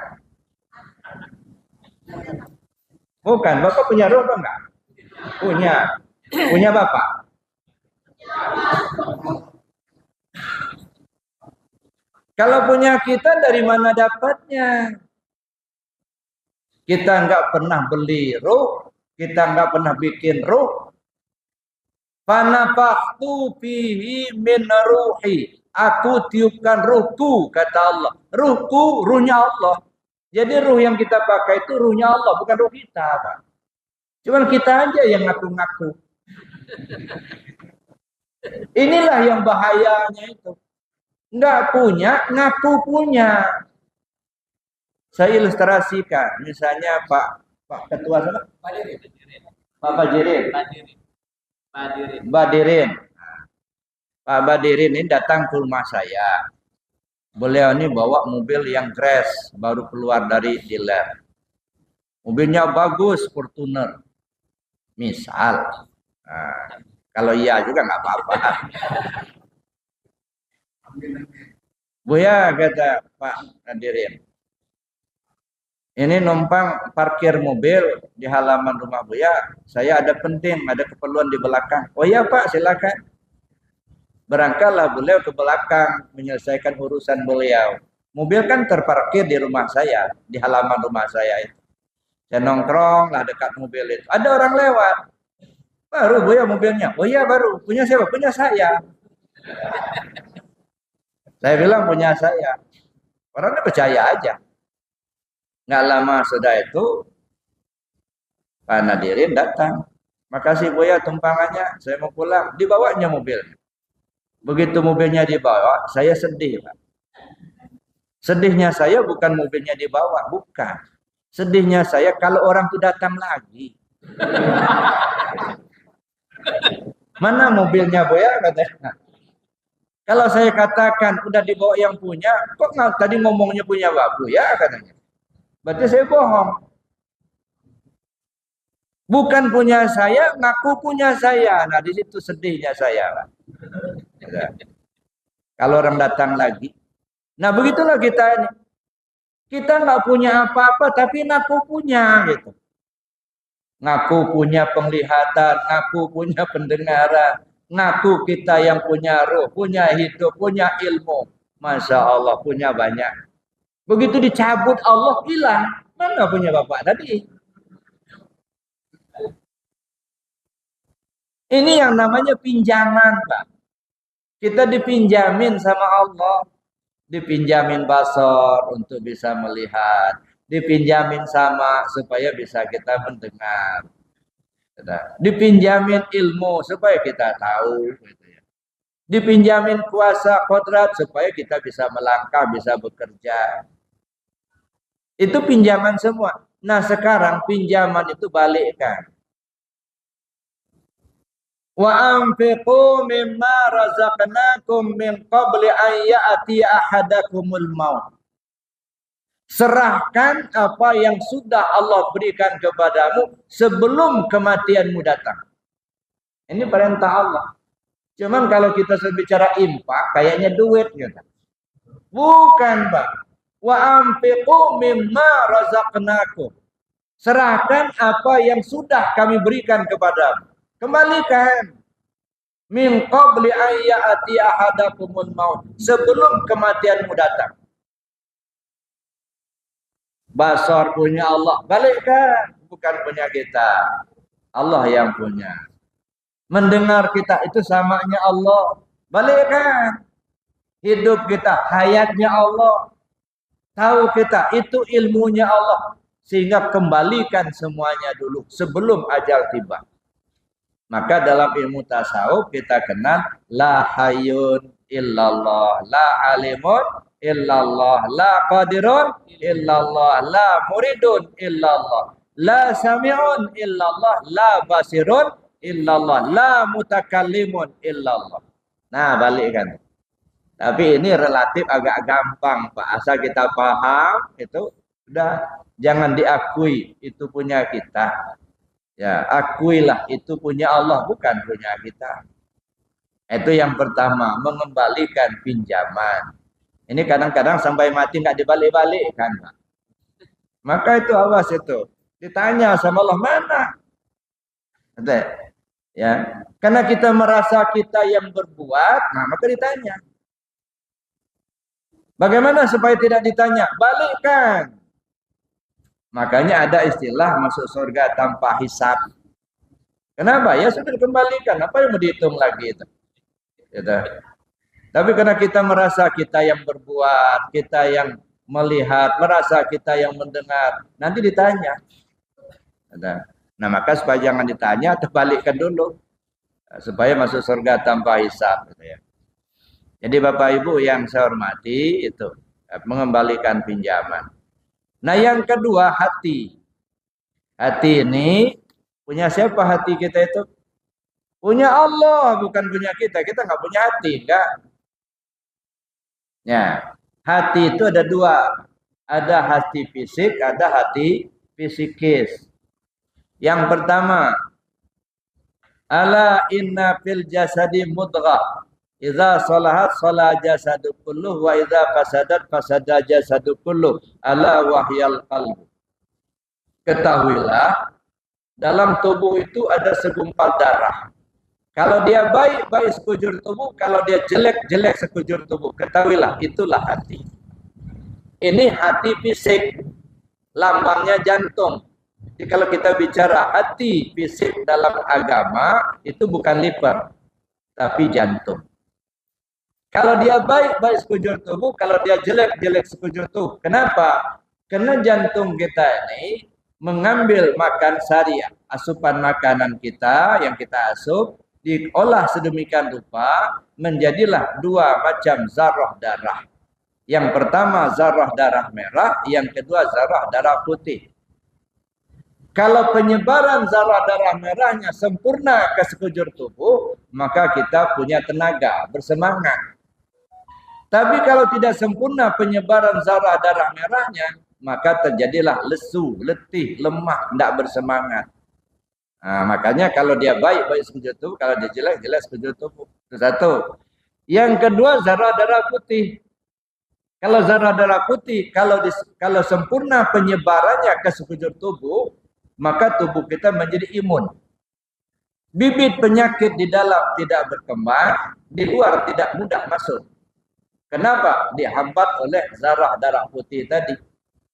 Bukan, Bapak punya ruh apa enggak? Punya. Punya Bapak? Kalau punya kita dari mana dapatnya? Kita enggak pernah beli ruh, kita enggak pernah bikin ruh. Fanafaktu fihi min ruhi. Aku tiupkan ruhku, kata Allah. Ruhku, ruhnya Allah. Jadi ruh yang kita pakai itu ruhnya Allah, bukan ruh kita, Pak. Cuman kita aja yang ngaku-ngaku. Inilah yang bahayanya itu. Nggak punya, ngaku punya. Saya ilustrasikan, misalnya Pak Ketua sana, Pak Bajirin, Badirin. Pak Badirin ini datang ke rumah saya. Beliau ini bawa mobil yang crash, baru keluar dari dealer. Mobilnya bagus, Fortuner. Misal. Nah, kalau iya juga nggak apa-apa. Buya, kata Pak Badirin, ini numpang parkir mobil di halaman rumah Buya. Saya ada penting, ada keperluan di belakang. Oh iya Pak, silakan. Berangkatlah beliau ke belakang menyelesaikan urusan beliau. Mobil kan terparkir di rumah saya, di halaman rumah saya itu. Saya nongkrong lah dekat mobil itu. Ada orang lewat. Baru Buya mobilnya. Oh iya baru. Punya siapa? Punya saya. Saya bilang punya saya. Orangnya percaya aja. Nggak lama sudah itu Pak Nadirin datang. Makasih Buya tumpangannya. Saya mau pulang. Dibawanya mobil. Begitu mobilnya dibawa, saya sedih Pak. Sedihnya saya bukan mobilnya dibawa, bukan. Sedihnya saya kalau orang itu datang lagi. Mana mobilnya Buya? Katanya. Kalau saya katakan udah dibawa yang punya, kok nggak tadi ngomongnya punya Bapak ya katanya. Berarti saya bohong. Bukan punya saya, ngaku punya saya. Nah di situ sedihnya saya Pak. Kalau orang datang lagi. Nah begitulah kita ini. Kita nggak punya apa-apa tapi ngaku punya gitu. Ngaku punya penglihatan, ngaku punya pendengaran, ngaku kita yang punya roh, punya hidup, punya ilmu. Masya Allah punya banyak. Begitu dicabut Allah hilang. Mana punya bapak tadi? Ini yang namanya pinjaman Pak. Kita dipinjamin sama Allah. Dipinjamin basor untuk bisa melihat. Dipinjamin sama supaya bisa kita mendengar. Dipinjamin ilmu supaya kita tahu. Dipinjamin kuasa kodrat supaya kita bisa melangkah, bisa bekerja. Itu pinjaman semua. Nah sekarang pinjaman itu balikkan. Wa anfiqu mimma razaqnakum min qabli an ya'ti ahadakumul maut. Serahkan apa yang sudah Allah berikan kepadamu sebelum kematianmu datang. Ini perintah Allah. Cuman kalau kita berbicara infak, kayaknya duit gitu. Bukan, Pak. Wa anfiqu mimma razaqnakum. Serahkan apa yang sudah kami berikan kepadamu. Kembalikan. Min qabli an ya'ti ahadakumul maut. Sebelum kematianmu datang. Basar punya Allah, balikkan, bukan punya kita. Allah yang punya. Mendengar kita itu samanya Allah, balikkan. Hidup kita hayatnya Allah. Tahu kita itu ilmunya Allah, sehingga kembalikan semuanya dulu sebelum ajal tiba. Maka dalam ilmu tasawuf kita kenal la hayyun illallah, la alimun illallah, la qadirun illallah, la muridun illallah, la sami'un illallah, la basirun illallah, la mutakallimun illallah. Nah, balikkan. Tapi ini relatif agak gampang, Pak. Asal kita paham itu udah, jangan diakui itu punya kita. Ya, akuilah itu punya Allah, bukan punya kita. Itu yang pertama, mengembalikan pinjaman. Ini kadang-kadang sampai mati nggak dibalik-balik kan, Pak. Maka itu awas itu. Ditanya sama Allah mana? Ya, karena kita merasa kita yang berbuat, nah maka ditanya. Bagaimana supaya tidak ditanya? Balikkan. Makanya ada istilah masuk surga tanpa hisab. Kenapa? Ya sudah dikembalikan. Apa yang mau dihitung lagi itu? Gitu. Tapi karena kita merasa kita yang berbuat, kita yang melihat, merasa kita yang mendengar, nanti ditanya. Nah maka supaya jangan ditanya, terbalikkan dulu. supaya masuk surga tanpa hisab gitu ya. Jadi Bapak Ibu yang saya hormati itu mengembalikan pinjaman. Nah, yang kedua hati. Hati ini punya siapa hati kita itu? Punya Allah, bukan punya kita. Kita nggak punya hati, enggak. Ya, hati itu ada dua. Ada hati fisik, ada hati psikis. Yang pertama, ala inna fil jasadi mudghah. Idza salahat salah jasadu kulluh wa idza fasadat fasada jasadu kulluh. Ala wahyal qalb. Ketahuilah, dalam tubuh itu ada segumpal darah. Kalau dia baik, baik sekujur tubuh. Kalau dia jelek, jelek sekujur tubuh. Ketahuilah, itulah hati. Ini hati fisik, lambangnya jantung. Jadi kalau kita bicara hati fisik dalam agama, itu bukan liver, tapi jantung. Kalau dia baik, baik sekujur tubuh. Kalau dia jelek, jelek sekujur tubuh. Kenapa? Karena jantung kita ini mengambil makan syariah, asupan makanan kita yang kita asup, diolah sedemikian rupa, menjadilah dua macam zarah darah. Yang pertama zarah darah merah, yang kedua zarah darah putih. Kalau penyebaran zarah darah merahnya sempurna ke sekujur tubuh, maka kita punya tenaga, bersemangat. Tapi kalau tidak sempurna penyebaran zarah darah merahnya, maka terjadilah lesu, letih, lemah, tidak bersemangat. Nah, makanya kalau dia baik, baik sekujur tubuh, kalau dia jelek, jelek sekujur tubuh. Itu satu. Yang kedua, zarah darah putih. Kalau zarah darah putih, kalau sempurna penyebarannya ke sekujur tubuh, maka tubuh kita menjadi imun. Bibit penyakit di dalam tidak berkembang, di luar tidak mudah masuk. Kenapa? Dihambat oleh zarah darah putih tadi.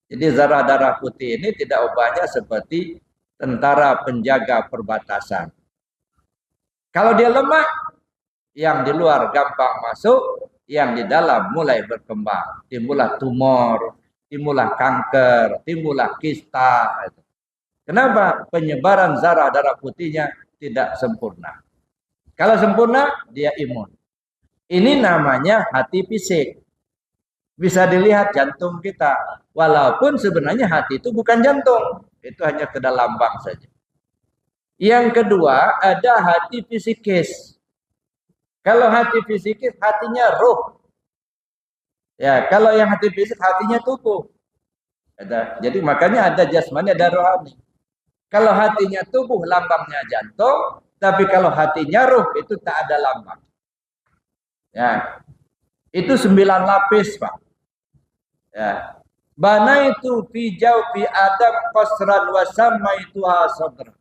Jadi zarah darah putih ini tidak ubahnya seperti tentara penjaga perbatasan. Kalau dia lemah, yang di luar gampang masuk, yang di dalam mulai berkembang. Timbullah tumor, timbullah kanker, timbullah kista. Kenapa? Penyebaran zarah darah putihnya tidak sempurna. Kalau sempurna, dia imun. Ini namanya hati fisik. Bisa dilihat jantung kita. Walaupun sebenarnya hati itu bukan jantung. Itu hanya kedal lambang saja. Yang kedua, ada hati psikis. Kalau hati psikis, hatinya roh. Ya, kalau yang hati fisik, hatinya tubuh. Jadi makanya ada jasmani, ada rohani. Kalau hatinya tubuh, lambangnya jantung. Tapi kalau hatinya roh, itu tak ada lambang. Ya, itu 9 lapis, Pak. Ya. Bana itu fi jawfi Adam qasran wa samaituha sadra.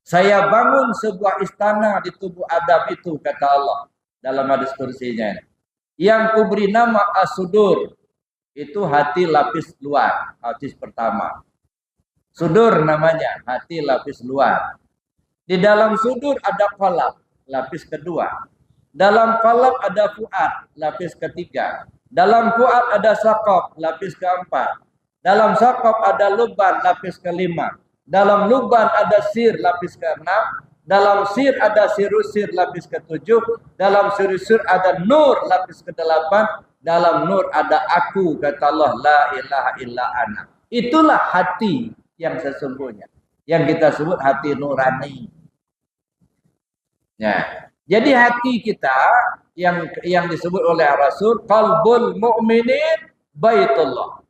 Saya bangun sebuah istana di tubuh Adam itu, kata Allah dalam hadis kursinya. Yang kuberi nama as-sudur. Itu hati lapis luar, hati pertama. Sudur namanya, hati lapis luar. Di dalam sudur ada qalb, lapis kedua. Dalam qalb ada fuad, lapis ketiga. Dalam fuad ada saqaf, lapis keempat. Dalam saqaf ada luban, lapis kelima. Dalam luban ada sir, lapis keenam. Dalam sir ada sirusir, lapis ketujuh. Dalam sirusir ada nur, lapis kedelapan. Dalam nur ada aku, kata Allah, la ilaha illa ana. Itulah hati yang sesungguhnya, yang kita sebut hati nurani. Ya. Jadi hati kita yang disebut oleh Rasul, qalbul mu'minin baitullah.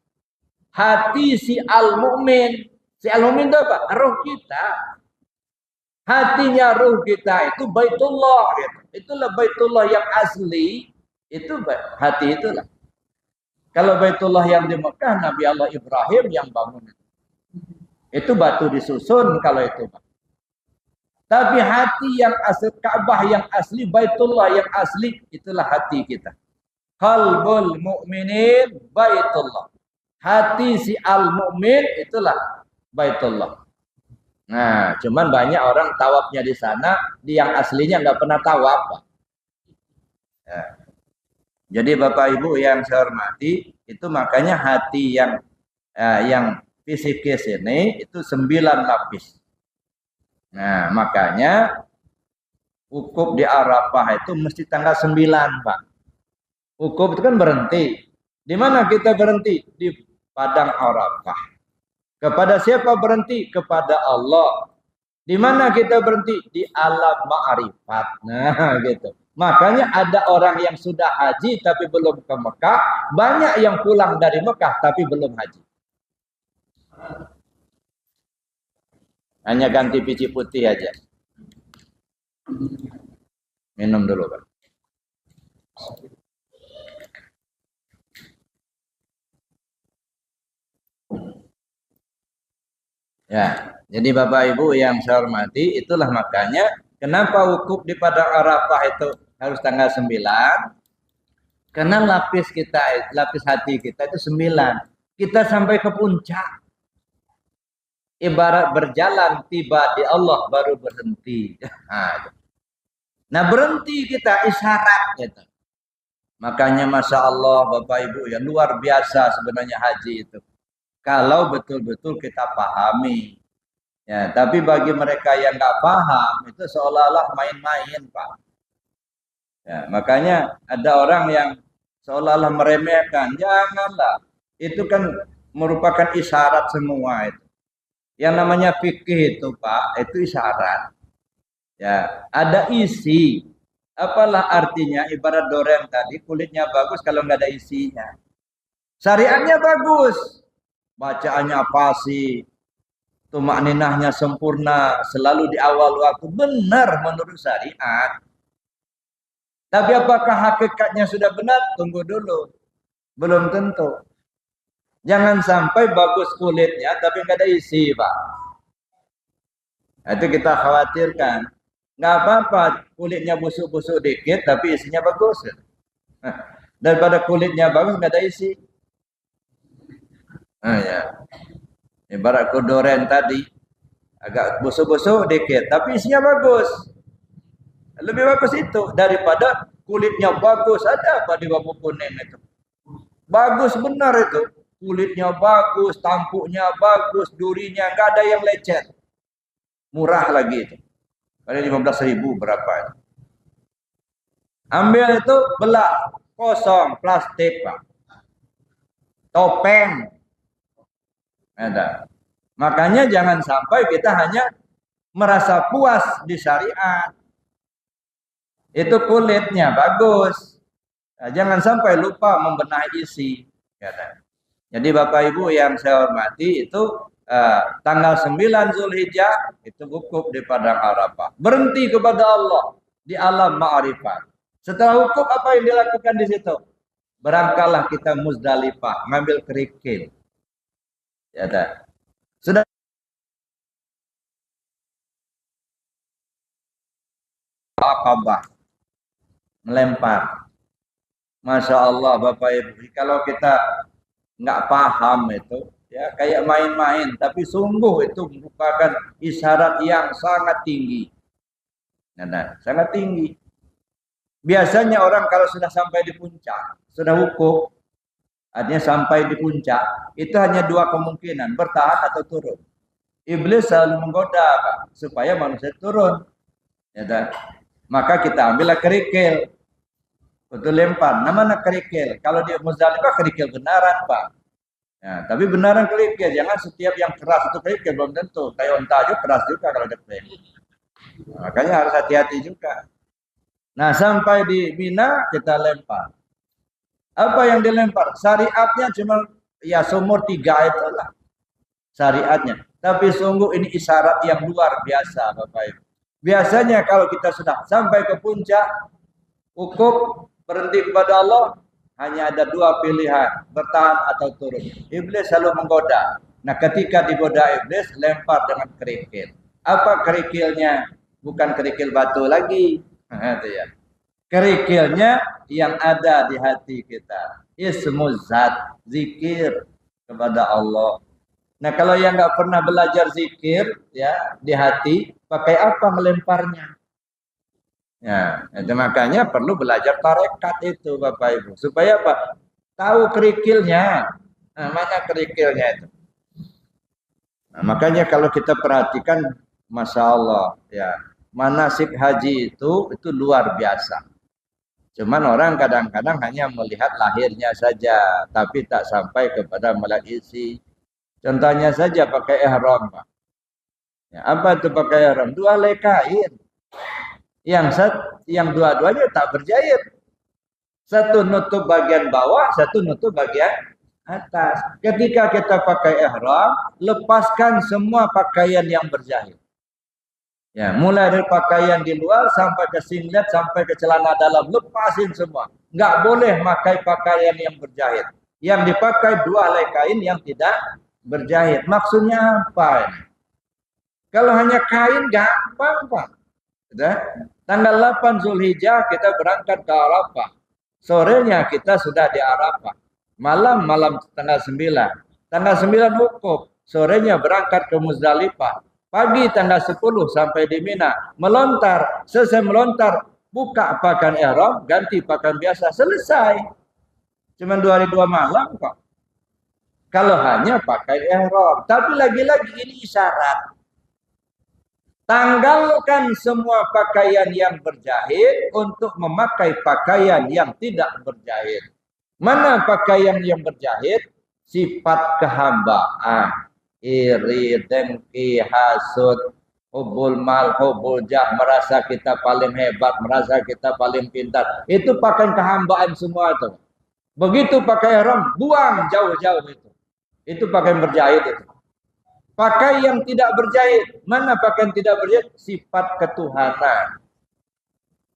Hati si al-mu'min. Si al-mu'min itu apa? Ruh kita. Hatinya ruh kita itu baitullah. Itulah baitullah yang asli. Itu hati itulah. Kalau baitullah yang di Mekah, Nabi Allah Ibrahim yang bangun. Itu batu disusun kalau itu. Tapi hati yang asli, Ka'bah yang asli, Baitullah yang asli, itulah hati kita. Qalbul mu'minin Baitullah. Hati si al-mu'min itulah Baitullah. Nah, cuman banyak orang tawafnya di sana, di yang aslinya nggak pernah tawaf. Ya. Jadi Bapak Ibu yang saya hormati, itu makanya hati yang fisikis ini itu 9 lapis. Nah, makanya Wukuf di Arafah itu mesti tanggal 9, Pak. Wukuf itu kan berhenti. Di mana kita berhenti? Di padang Arafah. Kepada siapa berhenti? Kepada Allah. Di mana kita berhenti? Di alam ma'rifat. Nah, gitu. Makanya ada orang yang sudah haji tapi belum ke Mekah, banyak yang pulang dari Mekah tapi belum haji. Hanya ganti biji putih aja. Minum dulu, Pak. Ya, jadi Bapak Ibu yang saya hormati, itulah makanya kenapa wukuf di padang Arafah itu harus tanggal 9? Karena lapis hati kita itu 9. Kita sampai ke puncak. Ibarat berjalan tiba di Allah baru berhenti. Nah, berhenti kita isyarat gitu. Makanya Masya Allah Bapak Ibu ya luar biasa sebenarnya haji itu. Kalau betul-betul kita pahami. Ya, tapi bagi mereka yang nggak paham itu seolah-olah main-main, Pak. Ya, makanya ada orang yang seolah-olah meremehkan. Janganlah. Itu kan merupakan isyarat semua itu. Yang namanya fikih itu, Pak, itu isyarat. Ya, ada isi. Apalah artinya ibarat doren tadi kulitnya bagus kalau nggak ada isinya. Syariatnya bagus. Bacaannya fasih, tumakninahnya sempurna, selalu di awal waktu, benar menurut syariat. Tapi apakah hakikatnya sudah benar? Tunggu dulu. Belum tentu. Jangan sampai bagus kulitnya tapi nggak ada isi, Pak. Itu kita khawatirkan. Nggak apa-apa kulitnya busuk-busuk dikit tapi isinya bagus. Daripada kulitnya bagus nggak ada isi. Nah, ya. Ibarat kodoren tadi agak busuk-busuk dikit tapi isinya bagus. Lebih bagus itu daripada kulitnya bagus. Ada apa di bambu kuning itu? Bagus benar itu. Kulitnya bagus, tampuknya bagus, durinya nggak ada yang lecet. Murah lagi itu. Kali 15.000 berapa itu? Ambil itu belah kosong plastik, Pak. Topeng. Ada. Makanya jangan sampai kita hanya merasa puas di syariat. Itu kulitnya bagus. Nah, jangan sampai lupa membenahi isi. Jadi Bapak Ibu yang saya hormati itu tanggal 9 Zulhijjah itu wukuf di padang Arafah. Berhenti kepada Allah di alam ma'rifat. Setelah wukuf apa yang dilakukan di situ? Berangkatlah kita Muzdalifah, ngambil kerikil. Ya dah. Sudah Aqabah melempar. Masya Allah Bapak Ibu, kalau kita nggak paham itu, ya kayak main-main, tapi sungguh itu merupakan isyarat yang sangat tinggi. Nah, sangat tinggi. Biasanya orang kalau sudah sampai di puncak, sudah wukuf, artinya sampai di puncak, itu hanya dua kemungkinan, bertahan atau turun. Iblis selalu menggoda, Pak, supaya manusia turun. Ya, maka kita ambillah kerikil. Betul lempar. Namanya kerikil. Kalau di Muzdalifah kerikil benaran, Pak. Ya, tapi benaran kerikil. Jangan setiap yang keras itu kerikil, belum tentu. Kayak onta aja keras juga kalau ada kerikil. Makanya harus hati-hati juga. Nah, sampai di Mina kita lempar. Apa yang dilempar? Syariatnya cuma ya sumur 3 itulah. Syariatnya. Tapi sungguh ini isyarat yang luar biasa, Bapak Ibu. Biasanya kalau kita sudah sampai ke puncak, wukuf, berhenti kepada Allah, hanya ada 2 pilihan, bertahan atau turun. Iblis selalu menggoda. Nah, ketika digoda iblis, lempar dengan kerikil. Apa kerikilnya? Bukan kerikil batu lagi. Itu ya. Kerikilnya yang ada di hati kita. Ismuz zat, zikir kepada Allah. Nah, kalau yang nggak pernah belajar zikir ya di hati, pakai apa melemparnya? Ya, itu makanya perlu belajar tarekat itu Bapak Ibu. Supaya apa? Tahu kerikilnya. Nah, mana kerikilnya itu? Nah, makanya kalau kita perhatikan, Masya Allah, ya manasik haji itu luar biasa. Cuman orang kadang-kadang hanya melihat lahirnya saja, tapi tak sampai kepada melihat isi. Contohnya saja pakai ihram, Pak. Ya, apa itu pakai ihram? 2 helai kain. Yang dua-duanya tak berjahit. Satu nutup bagian bawah, satu nutup bagian atas. Ketika kita pakai ihram, lepaskan semua pakaian yang berjahit. Ya, mulai dari pakaian di luar sampai ke singlet sampai ke celana dalam, lepasin semua. Nggak boleh pakai pakaian yang berjahit. Yang dipakai 2 helai kain yang tidak berjahit. Maksudnya apa ini? Kalau hanya kain gampang, Pak. Sudah? Tanggal 8 Zulhijjah kita berangkat ke Arafah. Sorenya kita sudah di Arafah. Malam tanggal 9. Tanggal 9 wukuf. Sorenya berangkat ke Muzdalifah. Pagi tanggal 10 sampai di Mina. Melontar. Selesai melontar. Buka pakaian ihram. Ganti pakaian biasa. Selesai. Cuma 2 hari 2 malam kok. Kalau hanya pakai ihram. Tapi lagi-lagi ini isyarat. Tanggalkan semua pakaian yang berjahit untuk memakai pakaian yang tidak berjahit. Mana pakaian yang berjahit? Sifat kehambaan. Iri, dengki, hasud, hubul mal, hubul jah, merasa kita paling hebat, merasa kita paling pintar. Itu pakaian kehambaan semua itu. Begitu pakai ihram, buang jauh-jauh itu. Itu pakaian berjahit itu. Pakai yang tidak berjahit. Mana pakaian tidak berjahit? Sifat ketuhanan.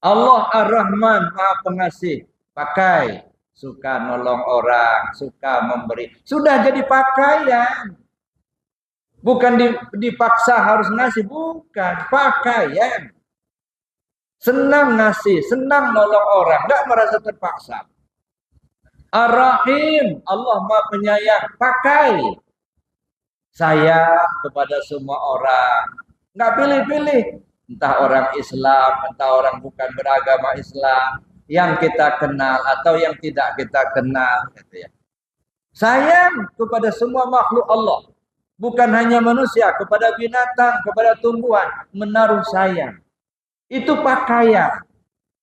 Allah Ar-Rahman, Maha Pengasih. Pakai. Suka nolong orang, suka memberi. Sudah jadi pakaian. Bukan dipaksa harus ngasih, bukan. Pakaian. Senang ngasih, senang nolong orang, enggak merasa terpaksa. Ar-Rahim, Allah Maha Penyayang, pakai. Sayang kepada semua orang, enggak pilih-pilih. Entah orang Islam, entah orang bukan beragama Islam, yang kita kenal atau yang tidak kita kenal, gitu ya. Sayang kepada semua makhluk Allah. Bukan hanya manusia, kepada binatang, kepada tumbuhan, menaruh sayang. Itu pakaian.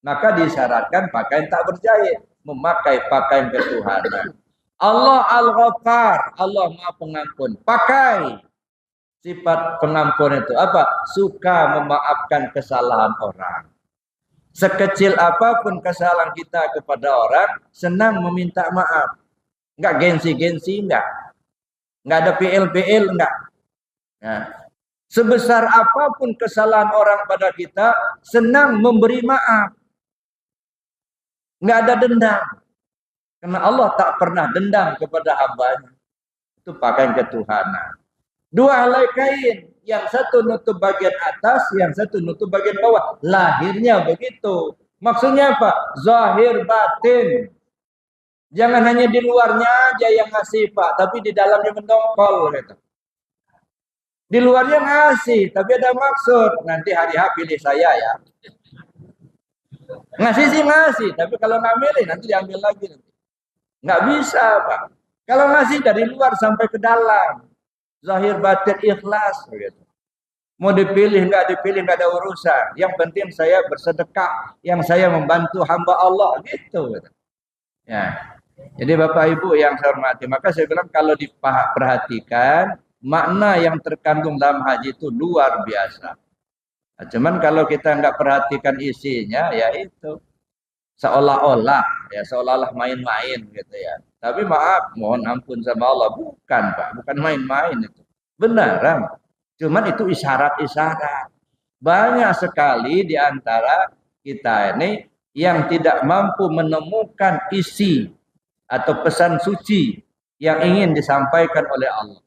Maka disyaratkan pakaian tak berjahit, memakai pakaian ketuhanan. Allah Al-Ghaffar, Allah Maha Pengampun. Pakai sifat pengampun itu apa? Suka memaafkan kesalahan orang. Sekecil apapun kesalahan kita kepada orang, senang meminta maaf. Enggak gengsi-gengsi, enggak. Nggak ada PL-PL, enggak. Nah, sebesar apapun kesalahan orang pada kita, senang memberi maaf. Nggak ada dendam. Karena Allah tak pernah dendam kepada hambanya. Itu pakaian ketuhanan. 2 helai kain. Yang satu nutup bagian atas, yang satu nutup bagian bawah. Lahirnya begitu. Maksudnya apa? Zahir batin. Jangan hanya di luarnya aja yang ngasih, Pak, tapi di dalamnya mendongkol gitu. Di luarnya ngasih, tapi ada maksud. Nanti hari H pilih saya ya. Ngasih sih ngasih, tapi kalau nggak milih nanti diambil lagi nanti. Nggak bisa, Pak. Kalau ngasih dari luar sampai ke dalam. Zahir batin ikhlas gitu. Mau dipilih nggak dipilih nggak ada urusan. Yang penting saya bersedekah, yang saya membantu hamba Allah gitu. Ya. Jadi Bapak Ibu yang saya hormati, maka saya bilang kalau diperhatikan makna yang terkandung dalam haji itu luar biasa. Nah, cuman kalau kita nggak perhatikan isinya, ya itu seolah-olah main-main gitu ya. Tapi maaf, mohon ampun sama Allah, bukan Pak, bukan main-main itu, beneran. Cuman itu isyarat-isyarat. Banyak sekali di antara kita ini yang tidak mampu menemukan isi atau pesan suci yang ingin disampaikan oleh Allah.